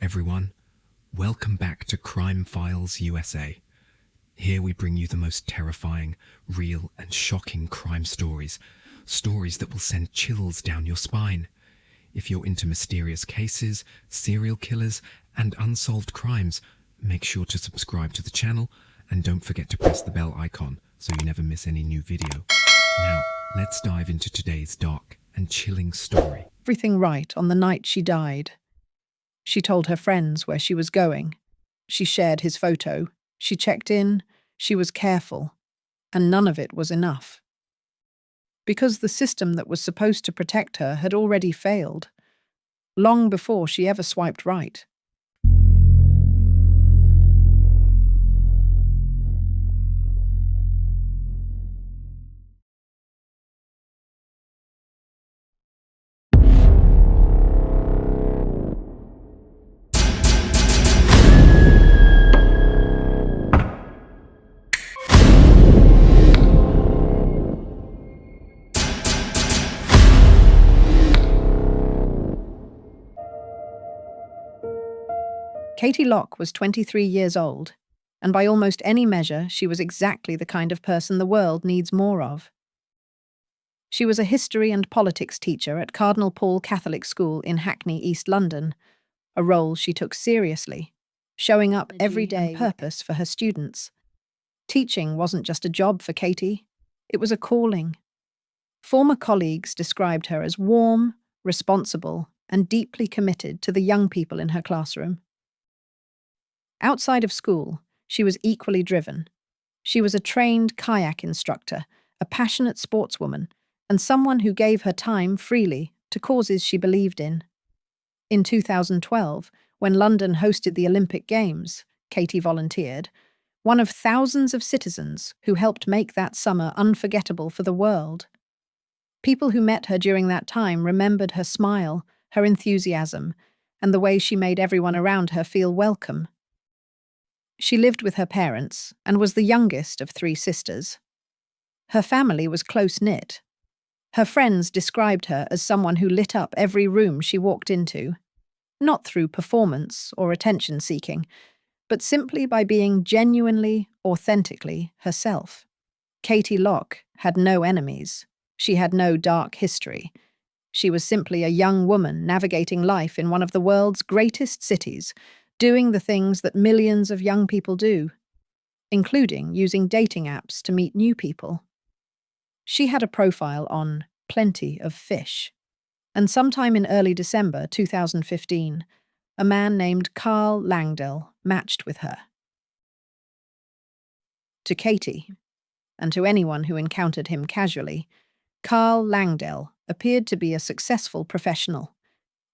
everyone. Welcome back to Crime Files USA. Here we bring you the most terrifying, real and shocking crime stories. Stories that will send chills down your spine. If you're into mysterious cases, serial killers and unsolved crimes, make sure to subscribe to the channel and don't forget to press the bell icon so you never miss any new video. Now, let's dive into today's dark and chilling story. Everything right on the night she died. She told her friends where she was going. She shared his photo. She checked in. She was careful. And none of it was enough. Because the system that was supposed to protect her had already failed, long before she ever swiped right. Katie Locke was 23 years old, and by almost any measure, she was exactly the kind of person the world needs more of. She was a history and politics teacher at Cardinal Paul Catholic School in Hackney, East London, a role she took seriously, showing up every day with purpose for her students. Teaching wasn't just a job for Katie, it was a calling. Former colleagues described her as warm, responsible, and deeply committed to the young people in her classroom. Outside of school, she was equally driven. She was a trained kayak instructor, a passionate sportswoman, and someone who gave her time freely to causes she believed in. In 2012, when London hosted the Olympic Games, Katie volunteered, one of thousands of citizens who helped make that summer unforgettable for the world. People who met her during that time remembered her smile, her enthusiasm, and the way she made everyone around her feel welcome. She lived with her parents and was the youngest of 3 sisters. Her family was close-knit. Her friends described her as someone who lit up every room she walked into, not through performance or attention-seeking, but simply by being genuinely, authentically herself. Katie Locke had no enemies. She had no dark history. She was simply a young woman navigating life in one of the world's greatest cities, doing the things that millions of young people do, including using dating apps to meet new people. She had a profile on Plenty of Fish, and sometime in early December 2015, a man named Carl Langdell matched with her. To Katie, and to anyone who encountered him casually, Carl Langdell appeared to be a successful professional.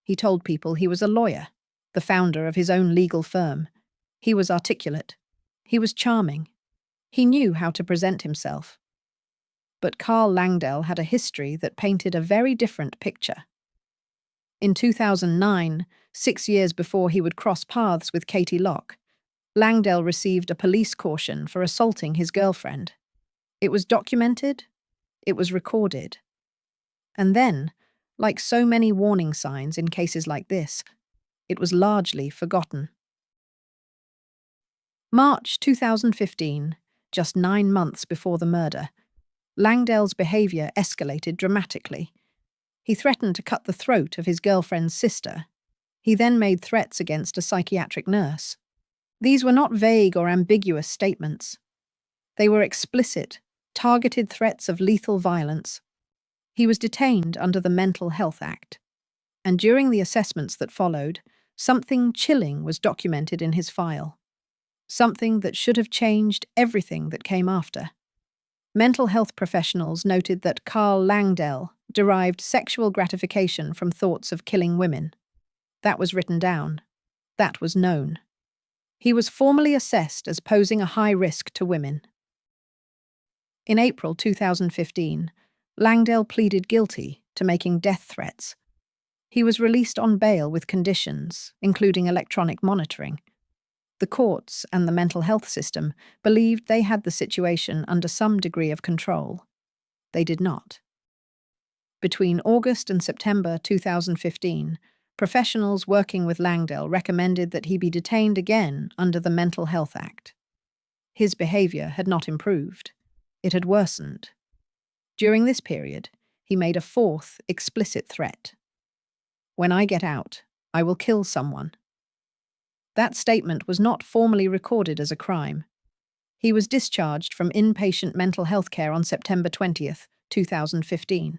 He told people he was a lawyer, the founder of his own legal firm. He was articulate. He was charming. He knew how to present himself. But Carl Langdell had a history that painted a very different picture. In 2009, 6 years before he would cross paths with Katie Locke, Langdell received a police caution for assaulting his girlfriend. It was documented. It was recorded. And then, like so many warning signs in cases like this, it was largely forgotten. March 2015, just 9 months before the murder, Langdell's behavior escalated dramatically. He threatened to cut the throat of his girlfriend's sister. He then made threats against a psychiatric nurse. These were not vague or ambiguous statements. They were explicit, targeted threats of lethal violence. He was detained under the Mental Health Act. And during the assessments that followed, something chilling was documented in his file. Something that should have changed everything that came after. Mental health professionals noted that Carl Langdell derived sexual gratification from thoughts of killing women. That was written down. That was known. He was formally assessed as posing a high risk to women. In April 2015, Langdell pleaded guilty to making death threats. He was released on bail with conditions, including electronic monitoring. The courts and the mental health system believed they had the situation under some degree of control. They did not. Between August and September 2015, Professionals working with Langdale recommended that he be detained again under the Mental Health Act. His behavior had not improved. It had worsened. During this period, he made a fourth explicit threat. "When I get out, I will kill someone." That statement was not formally recorded as a crime. He was discharged from inpatient mental health care on September 20th, 2015.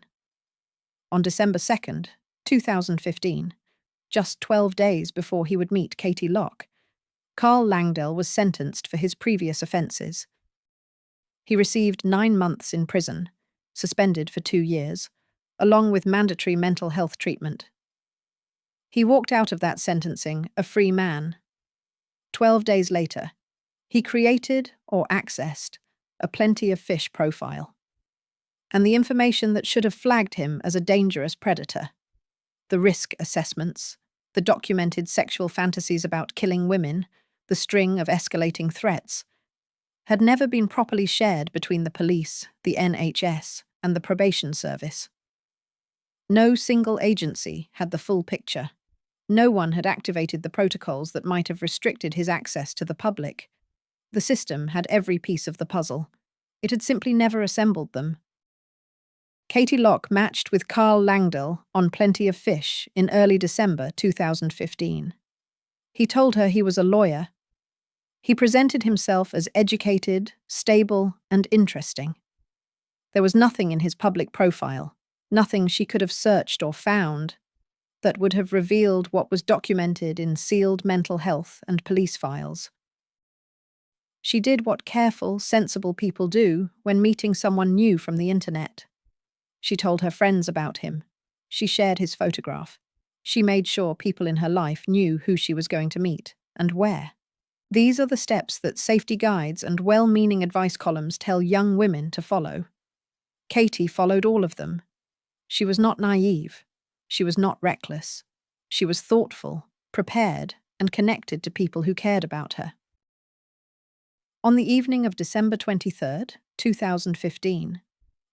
On December 2nd, 2015, just 12 days before he would meet Katie Locke, Carl Langdale was sentenced for his previous offences. He received 9 months in prison, suspended for 2 years, along with mandatory mental health treatment. He walked out of that sentencing a free man. 12 days later, he created or accessed a Plenty of Fish profile. And the information that should have flagged him as a dangerous predator, the risk assessments, the documented sexual fantasies about killing women, the string of escalating threats, had never been properly shared between the police, the NHS, and the probation service. No single agency had the full picture. No one had activated the protocols that might have restricted his access to the public. The system had every piece of the puzzle. It had simply never assembled them. Katie Locke matched with Carl Langdale on Plenty of Fish in early December 2015. He told her he was a lawyer. He presented himself as educated, stable, and interesting. There was nothing in his public profile, nothing she could have searched or found, that would have revealed what was documented in sealed mental health and police files. She did what careful, sensible people do when meeting someone new from the internet. She told her friends about him. She shared his photograph. She made sure people in her life knew who she was going to meet and where. These are the steps that safety guides and well-meaning advice columns tell young women to follow. Katie followed all of them. She was not naive. She was not reckless. She was thoughtful, prepared, and connected to people who cared about her. On the evening of December 23rd, 2015,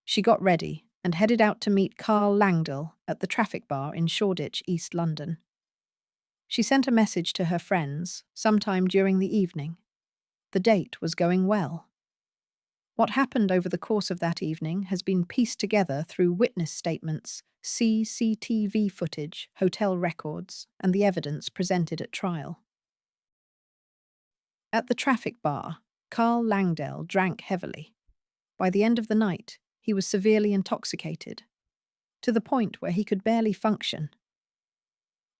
she got ready and headed out to meet Carl Langdale at the traffic bar in Shoreditch, East London. She sent a message to her friends sometime during the evening. The date was going well. What happened over the course of that evening has been pieced together through witness statements, CCTV footage, hotel records, and the evidence presented at trial. At the traffic bar, Carl Langdale drank heavily. By the end of the night, he was severely intoxicated, to the point where he could barely function.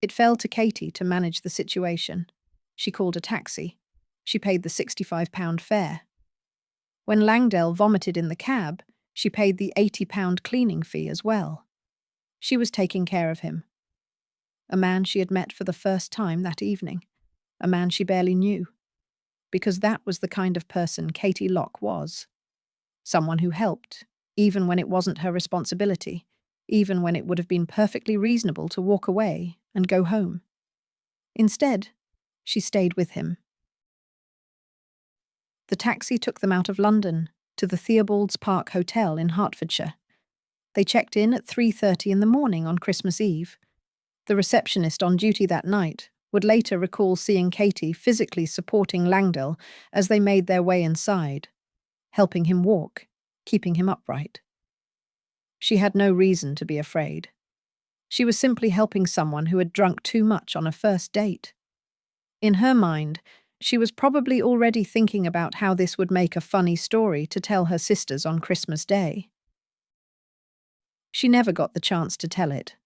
It fell to Katie to manage the situation. She called a taxi. She paid the £65 fare. When Langdale vomited in the cab, she paid the £80 cleaning fee as well. She was taking care of him. A man she had met for the first time that evening. A man she barely knew. Because that was the kind of person Katie Locke was. Someone who helped, even when it wasn't her responsibility, even when it would have been perfectly reasonable to walk away and go home. Instead, she stayed with him. The taxi took them out of London to the Theobald's Park Hotel in Hertfordshire. They checked in at 3:30 in the morning on Christmas Eve. The receptionist on duty that night would later recall seeing Katie physically supporting Langdale as they made their way inside, helping him walk, keeping him upright. She had no reason to be afraid. She was simply helping someone who had drunk too much on a first date. In her mind, she was probably already thinking about how this would make a funny story to tell her sisters on Christmas Day. She never got the chance to tell it.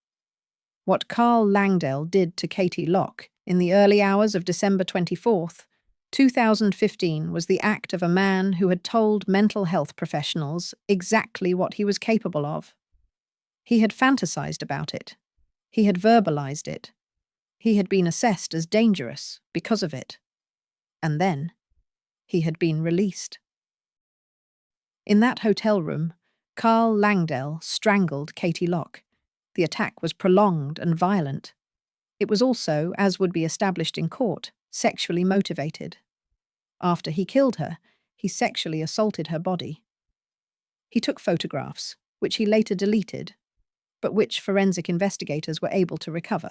What Carl Langdale did to Katie Locke in the early hours of December 24th, 2015 was the act of a man who had told mental health professionals exactly what he was capable of. He had fantasized about it. He had verbalized it. He had been assessed as dangerous because of it. And then, he had been released. In that hotel room, Carl Langdale strangled Katie Locke. The attack was prolonged and violent. It was also, as would be established in court, sexually motivated. After he killed her, he sexually assaulted her body. He took photographs, which he later deleted, but which forensic investigators were able to recover.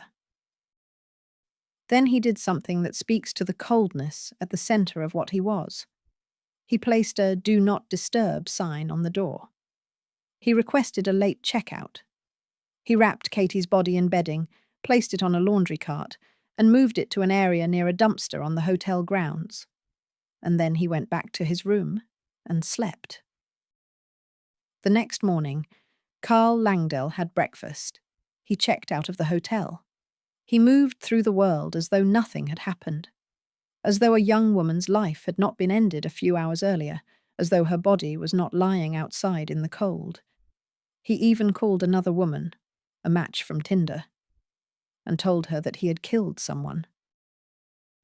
Then he did something that speaks to the coldness at the center of what he was. He placed a "Do Not Disturb" sign on the door. He requested a late checkout. He wrapped Katie's body in bedding, placed it on a laundry cart, and moved it to an area near a dumpster on the hotel grounds. And then he went back to his room and slept. The next morning, Karl Langdell had breakfast. He checked out of the hotel. He moved through the world as though nothing had happened, as though a young woman's life had not been ended a few hours earlier, as though her body was not lying outside in the cold. He even called another woman, a match from Tinder, and told her that he had killed someone.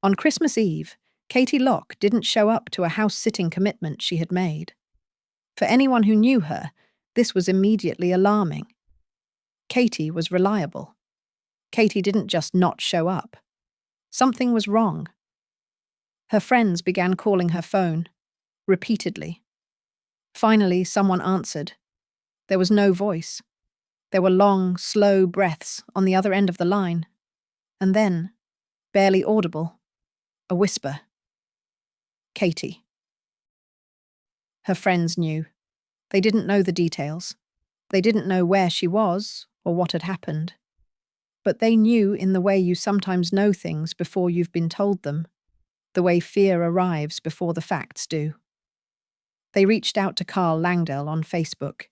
On Christmas Eve, Katie Locke didn't show up to a house-sitting commitment she had made. For anyone who knew her, this was immediately alarming. Katie was reliable. Katie didn't just not show up. Something was wrong. Her friends began calling her phone, repeatedly. Finally, someone answered. There was no voice. There were long, slow breaths on the other end of the line. And then, barely audible, a whisper. Katie. Her friends knew. They didn't know the details. They didn't know where she was or what had happened. But they knew in the way you sometimes know things before you've been told them, the way fear arrives before the facts do. They reached out to Karl Langdell on Facebook.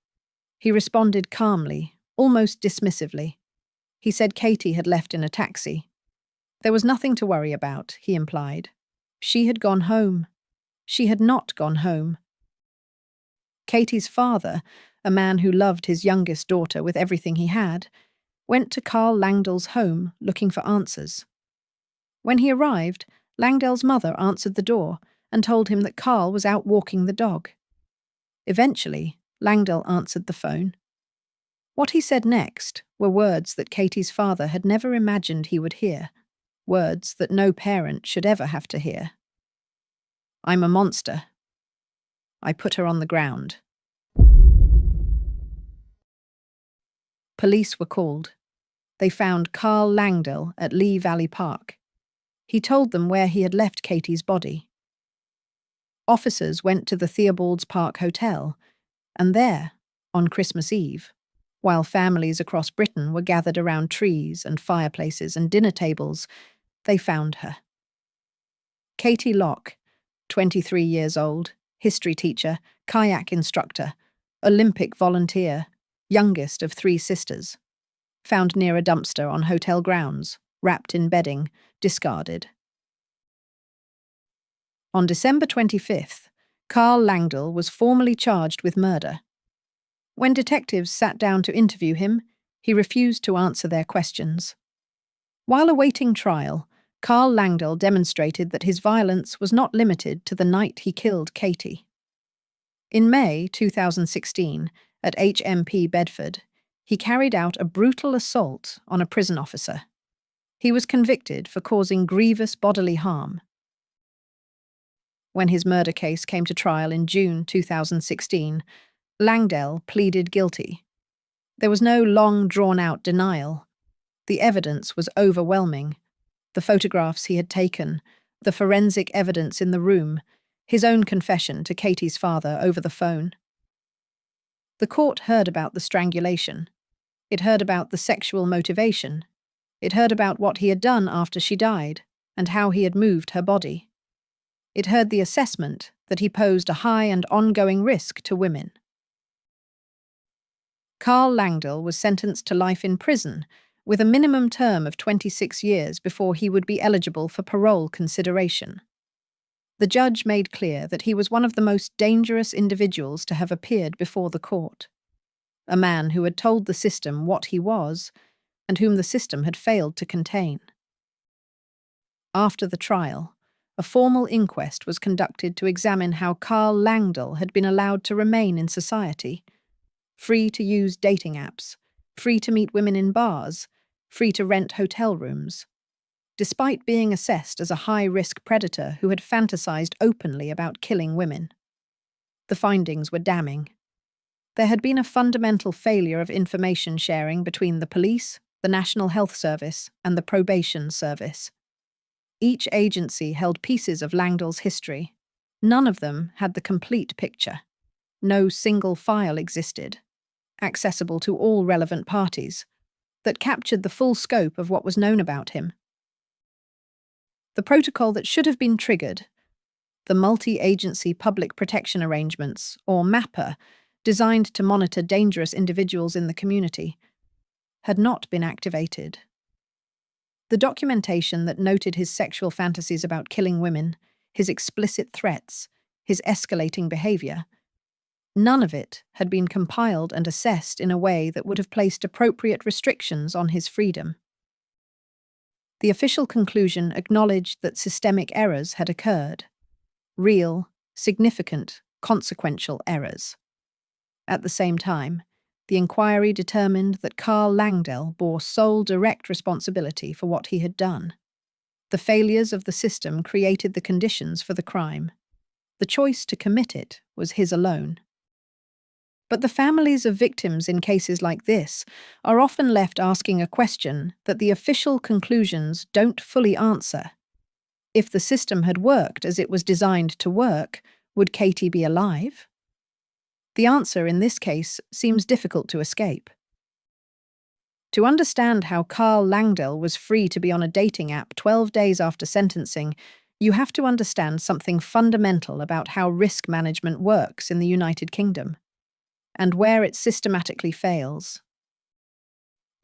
He responded calmly, almost dismissively. He said Katie had left in a taxi. There was nothing to worry about, he implied. She had gone home. She had not gone home. Katie's father, a man who loved his youngest daughter with everything he had, went to Karl Langdell's home looking for answers. When he arrived, Langdell's mother answered the door and told him that Karl was out walking the dog. Eventually, Langdell answered the phone. What he said next were words that Katie's father had never imagined he would hear, words that no parent should ever have to hear. I'm a monster. I put her on the ground. Police were called. They found Karl Langdell at Lee Valley Park. He told them where he had left Katie's body. Officers went to the Theobald's Park Hotel, and there, on Christmas Eve, while families across Britain were gathered around trees and fireplaces and dinner tables, they found her. Katie Locke, 23 years old, history teacher, kayak instructor, Olympic volunteer, youngest of 3 sisters, found near a dumpster on hotel grounds, wrapped in bedding, discarded. On December 25th, Karl Langdell was formally charged with murder. When detectives sat down to interview him, he refused to answer their questions. While awaiting trial, Karl Langdell demonstrated that his violence was not limited to the night he killed Katie. In May 2016, at HMP Bedford, he carried out a brutal assault on a prison officer. He was convicted for causing grievous bodily harm. When his murder case came to trial in June 2016, Langdell pleaded guilty. There was no long, drawn-out denial. The evidence was overwhelming. The photographs he had taken, the forensic evidence in the room, his own confession to Katie's father over the phone. The court heard about the strangulation. It heard about the sexual motivation. It heard about what he had done after she died and how he had moved her body. It heard the assessment that he posed a high and ongoing risk to women. Karl Langdell was sentenced to life in prison with a minimum term of 26 years before he would be eligible for parole consideration. The judge made clear that he was one of the most dangerous individuals to have appeared before the court, a man who had told the system what he was and whom the system had failed to contain. After the trial, a formal inquest was conducted to examine how Karl Langdell had been allowed to remain in society, free to use dating apps, free to meet women in bars, free to rent hotel rooms, despite being assessed as a high-risk predator who had fantasized openly about killing women. The findings were damning. There had been a fundamental failure of information sharing between the police, the National Health Service, and the Probation Service. Each agency held pieces of Langdell's history. None of them had the complete picture. No single file existed, accessible to all relevant parties, that captured the full scope of what was known about him. The protocol that should have been triggered, the Multi-Agency Public Protection Arrangements, or MAPA, designed to monitor dangerous individuals in the community, had not been activated. The documentation that noted his sexual fantasies about killing women, his explicit threats, his escalating behavior, none of it had been compiled and assessed in a way that would have placed appropriate restrictions on his freedom. The official conclusion acknowledged that systemic errors had occurred, real, significant, consequential errors. At the same time, the inquiry determined that Karl Langdell bore sole direct responsibility for what he had done. The failures of the system created the conditions for the crime. The choice to commit it was his alone. But the families of victims in cases like this are often left asking a question that the official conclusions don't fully answer. If the system had worked as it was designed to work, would Katie be alive? The answer in this case seems difficult to escape. To understand how Karl Langdell was free to be on a dating app 12 days after sentencing, you have to understand something fundamental about how risk management works in the United Kingdom, and where it systematically fails.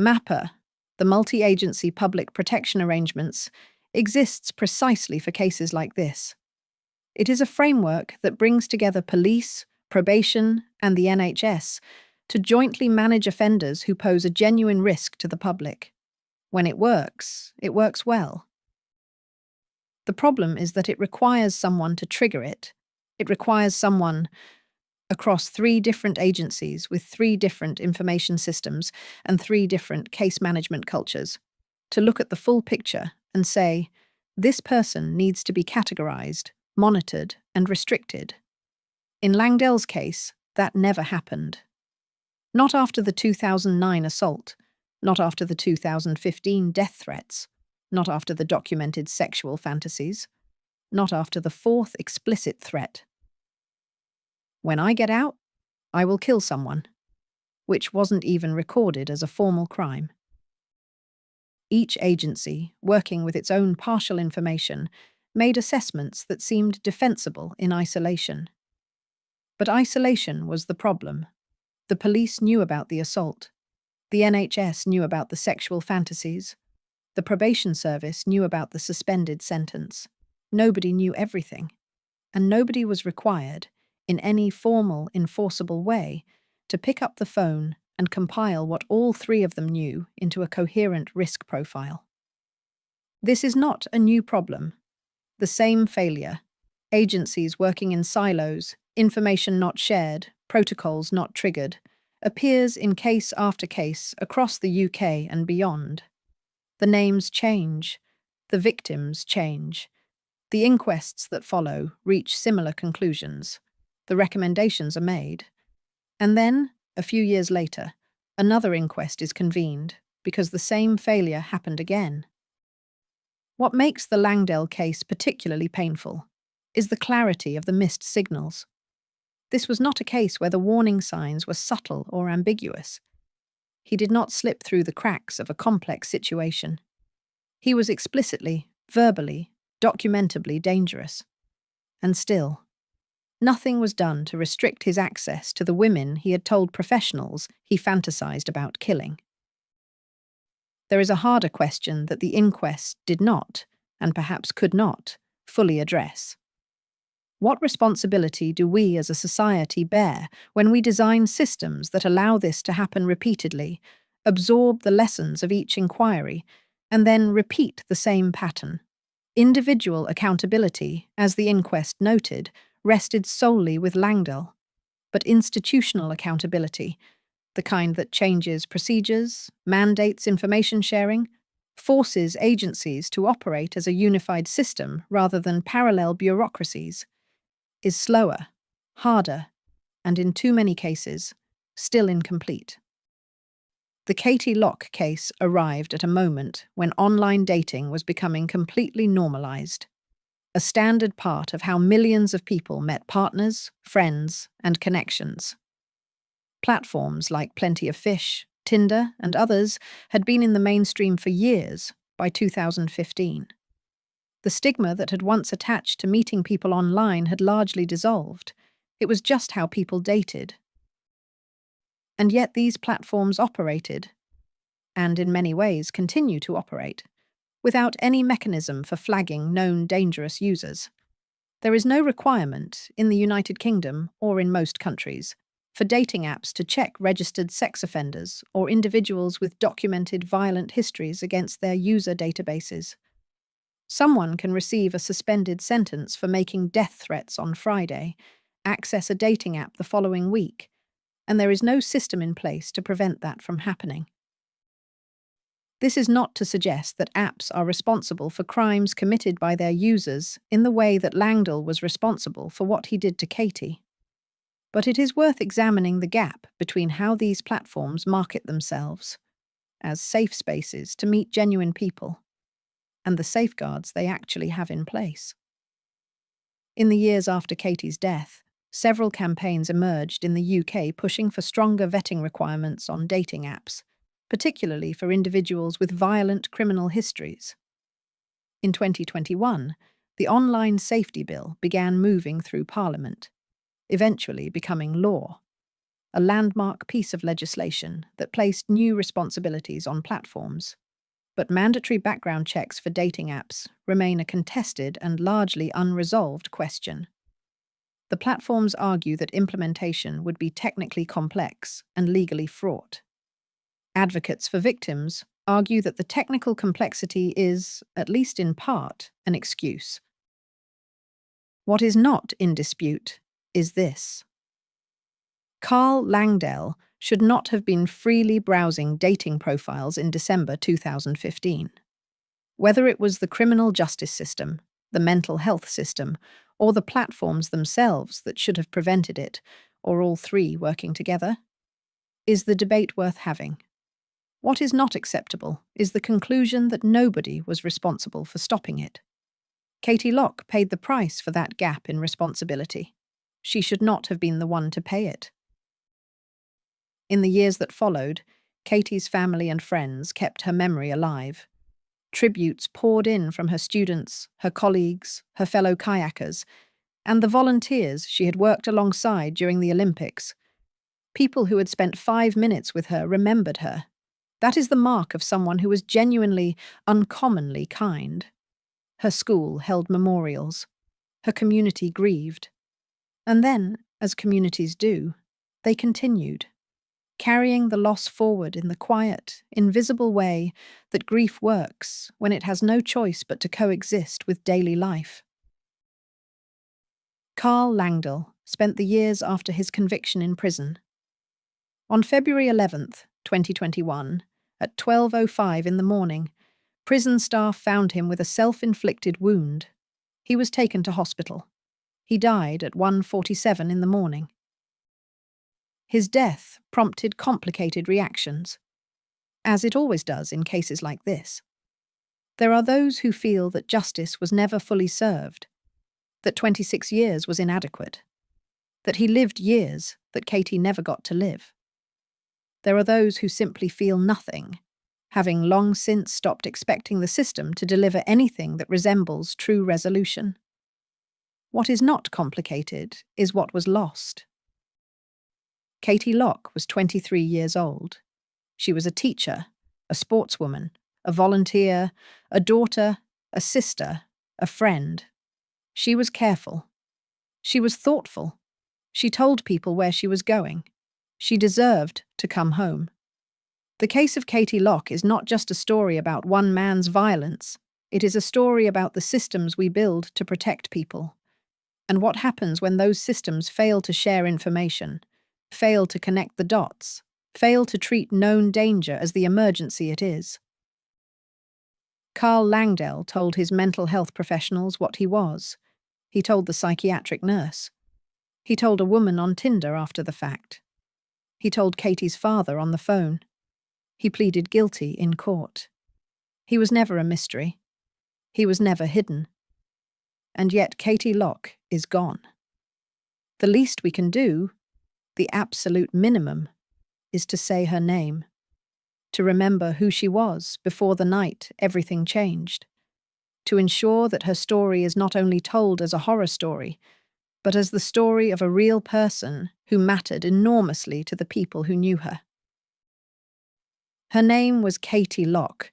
MAPA, the Multi-Agency Public Protection Arrangements, exists precisely for cases like this. It is a framework that brings together police, probation, and the NHS to jointly manage offenders who pose a genuine risk to the public. When it works well. The problem is that it requires someone to trigger it. It requires someone across 3 different agencies with 3 different information systems and 3 different case management cultures to look at the full picture and say, this person needs to be categorized, monitored, and restricted. In Langdell's case, that never happened. Not after the 2009 assault, not after the 2015 death threats, not after the documented sexual fantasies, not after the 4th explicit threat. When I get out, I will kill someone, which wasn't even recorded as a formal crime. Each agency, working with its own partial information, made assessments that seemed defensible in isolation. But isolation was the problem. The police knew about the assault. The NHS knew about the sexual fantasies. The probation service knew about the suspended sentence. Nobody knew everything, and nobody was required, in any formal, enforceable way, to pick up the phone and compile what all 3 of them knew into a coherent risk profile. This is not a new problem. The same failure, agencies working in silos, information not shared, protocols not triggered, appears in case after case across the UK and beyond. The names change, the victims change. The inquests that follow reach similar conclusions. The recommendations are made. And then, a few years later, another inquest is convened because the same failure happened again. What makes the Langdell case particularly painful is the clarity of the missed signals. This was not a case where the warning signs were subtle or ambiguous. He did not slip through the cracks of a complex situation. He was explicitly, verbally, documentably dangerous. And still, nothing was done to restrict his access to the women he had told professionals he fantasized about killing. There is a harder question that the inquest did not, and perhaps could not, fully address. What responsibility do we as a society bear when we design systems that allow this to happen repeatedly, absorb the lessons of each inquiry, and then repeat the same pattern? Individual accountability, as the inquest noted, rested solely with Langdell, but institutional accountability, the kind that changes procedures, mandates information sharing, forces agencies to operate as a unified system rather than parallel bureaucracies, is slower, harder, and in too many cases, still incomplete. The Katie Locke case arrived at a moment when online dating was becoming completely normalized, a standard part of how millions of people met partners, friends, and connections. Platforms like Plenty of Fish, Tinder, and others had been in the mainstream for years by 2015. The stigma that had once attached to meeting people online had largely dissolved. It was just how people dated. And yet these platforms operated, and in many ways continue to operate, without any mechanism for flagging known dangerous users. There is no requirement, in the United Kingdom or in most countries, for dating apps to check registered sex offenders or individuals with documented violent histories against their user databases. Someone can receive a suspended sentence for making death threats on Friday, access a dating app the following week, and there is no system in place to prevent that from happening. This is not to suggest that apps are responsible for crimes committed by their users in the way that Langdell was responsible for what he did to Katie. But it is worth examining the gap between how these platforms market themselves as safe spaces to meet genuine people and the safeguards they actually have in place. In the years after Katie's death, several campaigns emerged in the UK pushing for stronger vetting requirements on dating apps, particularly for individuals with violent criminal histories. In 2021, the Online Safety Bill began moving through Parliament, eventually becoming law, a landmark piece of legislation that placed new responsibilities on platforms. But mandatory background checks for dating apps remain a contested and largely unresolved question. The platforms argue that implementation would be technically complex and legally fraught. Advocates for victims argue that the technical complexity is, at least in part, an excuse. What is not in dispute is this: Karl Langdell should not have been freely browsing dating profiles in December 2015. Whether it was the criminal justice system, the mental health system, or the platforms themselves that should have prevented it, or all three working together, is the debate worth having. What is not acceptable is the conclusion that nobody was responsible for stopping it. Katie Locke paid the price for that gap in responsibility. She should not have been the one to pay it. In the years that followed, Katie's family and friends kept her memory alive. Tributes poured in from her students, her colleagues, her fellow kayakers, and the volunteers she had worked alongside during the Olympics. People who had spent 5 minutes with her remembered her. That is the mark of someone who was genuinely, uncommonly kind. Her school held memorials. Her community grieved. And then, as communities do, they continued, carrying the loss forward in the quiet, invisible way that grief works when it has no choice but to coexist with daily life. Karl Langdell spent the years after his conviction in prison. On February 11th, 2021, at 12:05 in the morning, prison staff found him with a self-inflicted wound. He was taken to hospital. He died at 1:47 in the morning. His death prompted complicated reactions, as it always does in cases like this. There are those who feel that justice was never fully served, that 26 years was inadequate, that he lived years that Katie never got to live. There are those who simply feel nothing, having long since stopped expecting the system to deliver anything that resembles true resolution. What is not complicated is what was lost. Katie Locke was 23 years old. She was a teacher, a sportswoman, a volunteer, a daughter, a sister, a friend. She was careful. She was thoughtful. She told people where she was going. She deserved to come home. The case of Katie Locke is not just a story about one man's violence. It is a story about the systems we build to protect people, and what happens when those systems fail to share information, fail to connect the dots, fail to treat known danger as the emergency it is. Karl Langdell told his mental health professionals what he was. He told the psychiatric nurse. He told a woman on Tinder after the fact. He told Katie's father on the phone. He pleaded guilty in court. He was never a mystery. He was never hidden. And yet Katie Locke is gone. The least we can do, the absolute minimum, is to say her name, to remember who she was before the night everything changed, to ensure that her story is not only told as a horror story, but as the story of a real person who mattered enormously to the people who knew her. Her name was Katie Locke.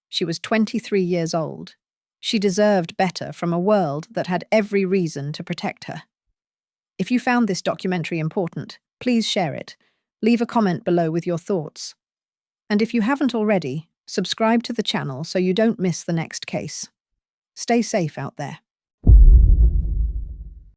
She was 23 years old. She deserved better from a world that had every reason to protect her. If you found this documentary important, please share it. Leave a comment below with your thoughts. And if you haven't already, subscribe to the channel so you don't miss the next case. Stay safe out there.